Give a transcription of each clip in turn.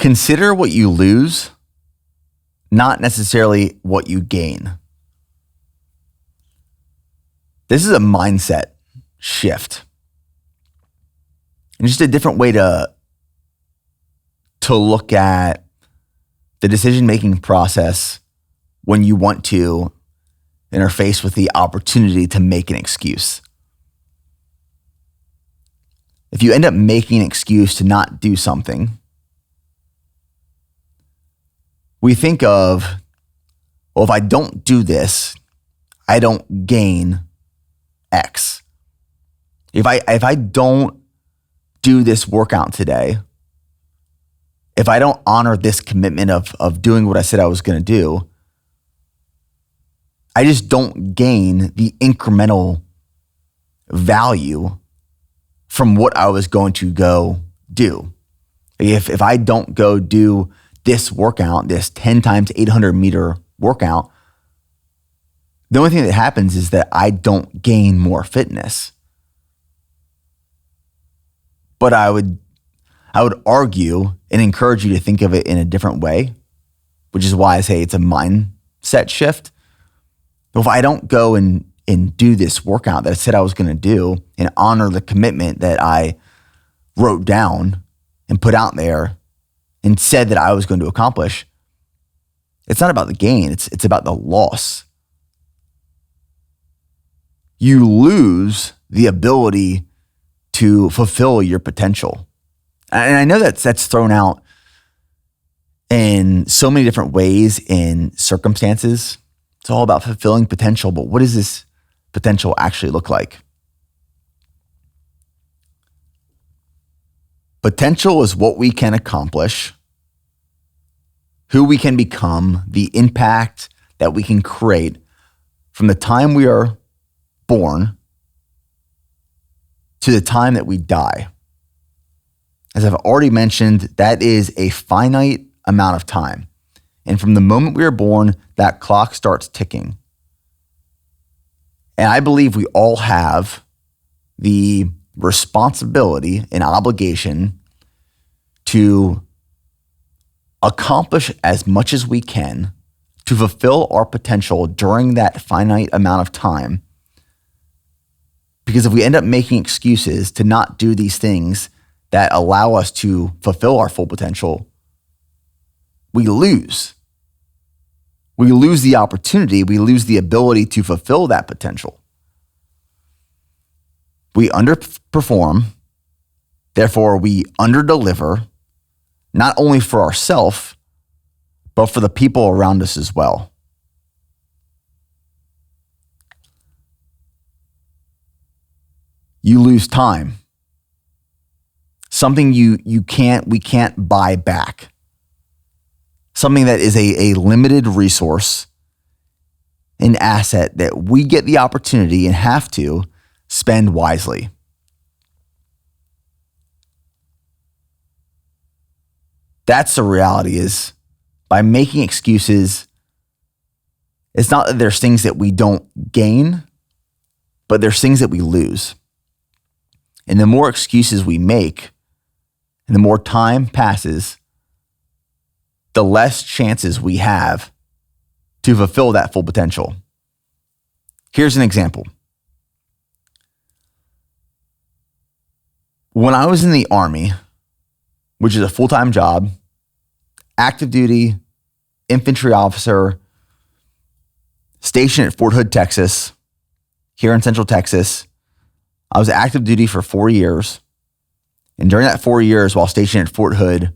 Consider what you lose, not necessarily what you gain. This is a mindset shift. And just a different way to look at the decision-making process when you want to interface with the opportunity to make an excuse. If you end up making an excuse to not do something, we think of, well, if I don't do this, I don't gain X. If I don't do this workout today, if I don't honor this commitment of doing what I said I was going to do, I just don't gain the incremental value from what I was going to go do. If I don't go do this workout, this 10 times 800 meter workout, the only thing that happens is that I don't gain more fitness. But I would argue and encourage you to think of it in a different way, which is why I say it's a mindset shift. If I don't go and do this workout that I said I was going to do and honor the commitment that I wrote down and put out there and said that I was going to accomplish, it's not about the gain, it's about the loss. You lose the ability to fulfill your potential. And I know that's thrown out in so many different ways in circumstances. It's all about fulfilling potential, but what does this potential actually look like? Potential is what we can accomplish, who we can become, the impact that we can create from the time we are born to the time that we die. As I've already mentioned, that is a finite amount of time. And from the moment we are born, that clock starts ticking. And I believe we all have the responsibility and obligation to accomplish as much as we can to fulfill our potential during that finite amount of time. Because if we end up making excuses to not do these things that allow us to fulfill our full potential, we lose. We lose the opportunity. We lose the ability to fulfill that potential. We underperform. Therefore, we underdeliver, not only for ourselves, but for the people around us as well. You lose time. Something we can't buy back. Something that is a limited resource, an asset that we get the opportunity and have to spend wisely. That's the reality, is by making excuses, it's not that there's things that we don't gain, but there's things that we lose. And the more excuses we make and the more time passes, the less chances we have to fulfill that full potential. Here's an example. When I was in the Army, which is a full-time job, active duty, infantry officer, stationed at Fort Hood, Texas, here in Central Texas, I was active duty for 4 years. And during that 4 years while stationed at Fort Hood,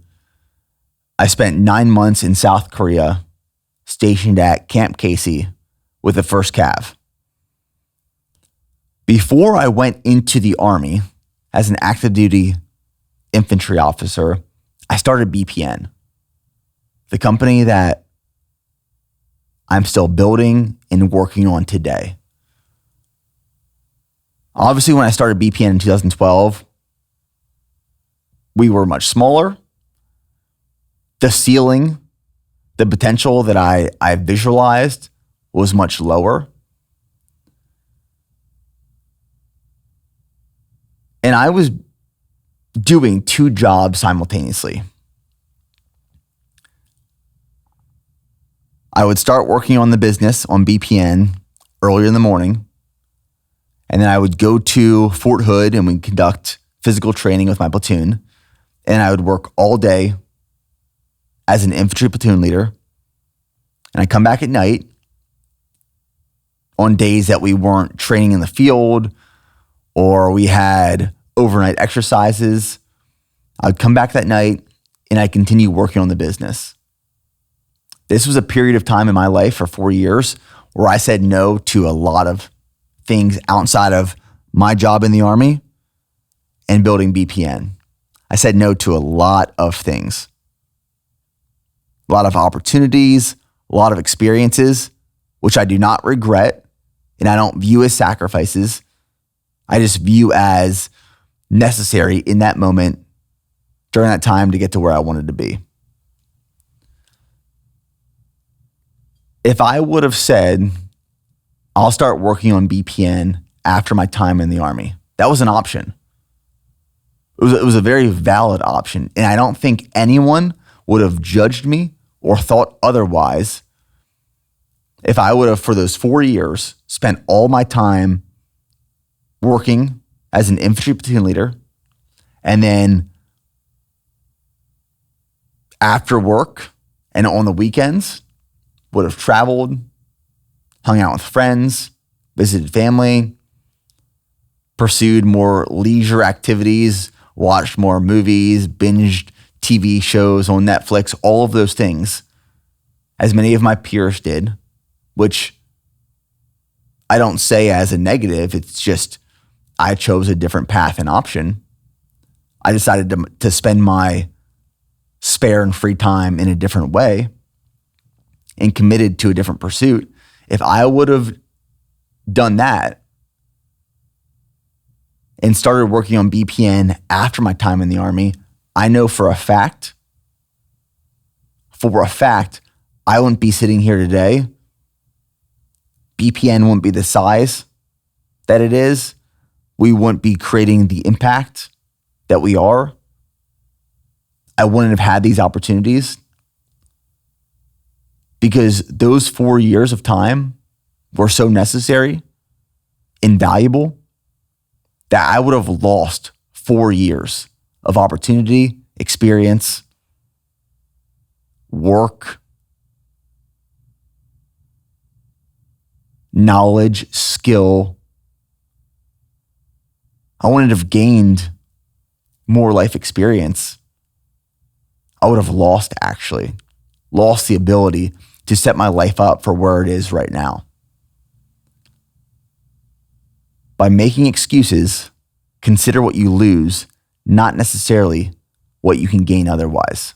I spent 9 months in South Korea, stationed at Camp Casey with the 1st Cav. Before I went into the Army as an active duty infantry officer, I started BPN, the company that I'm still building and working on today. Obviously, when I started BPN in 2012, we were much smaller. The ceiling, the potential that I visualized was much lower. And I was doing 2 jobs simultaneously. I would start working on the business on BPN earlier in the morning. And then I would go to Fort Hood and we'd conduct physical training with my platoon. And I would work all day as an infantry platoon leader. And I'd come back at night on days that we weren't training in the field or we had overnight exercises. I'd come back that night and I'd continue working on the business. This was a period of time in my life for 4 years where I said no to a lot of things outside of my job in the Army and building BPN. I said no to a lot of things, a lot of opportunities, a lot of experiences, which I do not regret and I don't view as sacrifices. I just view as necessary in that moment during that time to get to where I wanted to be. If I would have said, I'll start working on BPN after my time in the Army, that was an option. It was a very valid option. And I don't think anyone would have judged me or thought otherwise if I would have, for those 4 years, spent all my time working as an infantry platoon leader, and then after work and on the weekends, would have traveled, hung out with friends, visited family, pursued more leisure activities, watched more movies, binged TV shows on Netflix, all of those things, as many of my peers did, which I don't say as a negative. It's just I chose a different path and option. I decided to spend my spare and free time in a different way and committed to a different pursuit. If I would have done that and started working on BPN after my time in the Army, I know for a fact, I wouldn't be sitting here today. BPN wouldn't be the size that it is. We wouldn't be creating the impact that we are. I wouldn't have had these opportunities because those 4 years of time were so necessary and valuable that I would have lost 4 years of opportunity, experience, work, knowledge, skill. I wouldn't have gained more life experience. I would have lost the ability to set my life up for where it is right now. By making excuses, consider what you lose, not necessarily what you can gain otherwise.